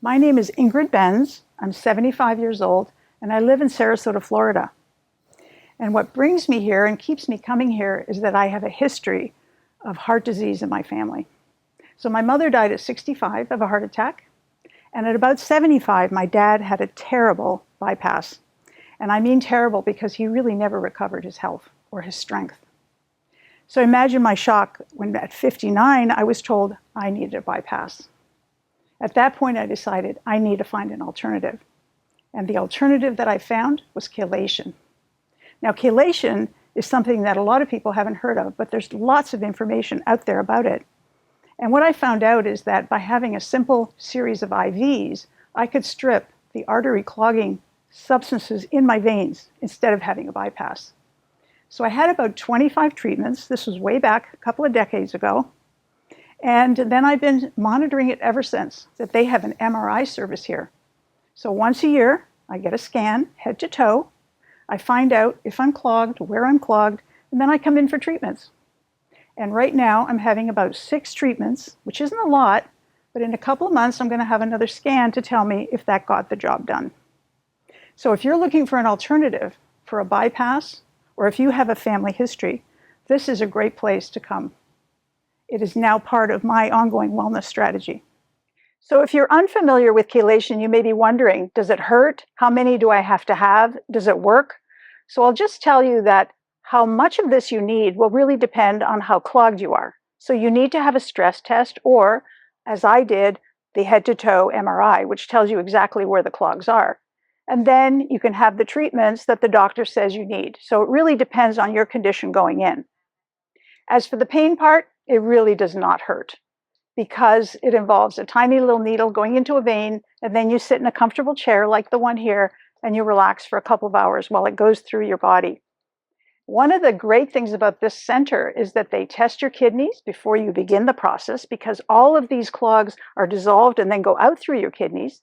My name is Ingrid Benz. I'm 75 years old, and I live in Sarasota, Florida. And what brings me here and keeps me coming here is that I have a history of heart disease in my family. So my mother died at 65 of a heart attack, and at about 75, my dad had a terrible bypass. And I mean terrible because he really never recovered his health or his strength. So imagine my shock when at 59, I was told I needed a bypass. At that point, I decided I need to find an alternative. And the alternative that I found was chelation. Now, chelation is something that a lot of people haven't heard of, but there's lots of information out there about it. And what I found out is that by having a simple series of IVs, I could strip the artery clogging substances in my veins instead of having a bypass. So I had about 25 treatments. This was way back a couple of decades ago. And then I've been monitoring it ever since, that they have an MRI service here. So once a year, I get a scan, head to toe. I find out if I'm clogged, where I'm clogged, and then I come in for treatments. And right now, I'm having about 6 treatments, which isn't a lot, but in a couple of months, I'm going to have another scan to tell me if that got the job done. So if you're looking for an alternative for a bypass, or if you have a family history, this is a great place to come. It is now part of my ongoing wellness strategy. So if you're unfamiliar with chelation, you may be wondering, does it hurt? How many do I have to have? Does it work? So I'll just tell you that how much of this you need will really depend on how clogged you are. So you need to have a stress test or, as I did, the head-to-toe MRI, which tells you exactly where the clogs are. And then you can have the treatments that the doctor says you need. So it really depends on your condition going in. As for the pain part, it really does not hurt because it involves a tiny little needle going into a vein, and then you sit in a comfortable chair like the one here, and you relax for a couple of hours while it goes through your body. One of the great things about this center is that they test your kidneys before you begin the process because all of these clogs are dissolved and then go out through your kidneys.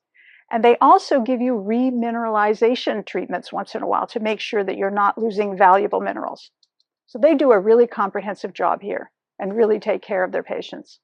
And they also give you remineralization treatments once in a while to make sure that you're not losing valuable minerals. So they do a really comprehensive job here and really take care of their patients.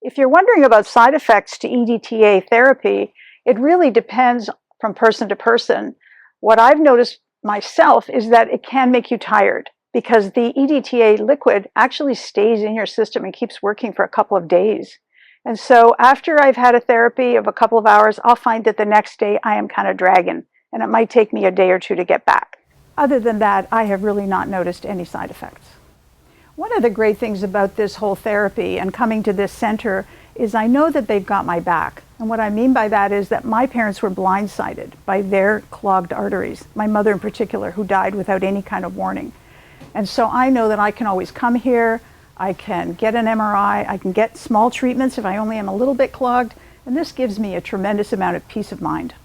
If you're wondering about side effects to EDTA therapy, it really depends from person to person. What I've noticed myself is that it can make you tired because the EDTA liquid actually stays in your system and keeps working for a couple of days. And so after I've had a therapy of a couple of hours, I'll find that the next day I am kind of dragging, and it might take me a day or two to get back. Other than that, I have really not noticed any side effects. One of the great things about this whole therapy and coming to this center is I know that they've got my back. And what I mean by that is that my parents were blindsided by their clogged arteries, my mother in particular, who died without any kind of warning. And so I know that I can always come here, I can get an MRI, I can get small treatments if I only am a little bit clogged, and this gives me a tremendous amount of peace of mind.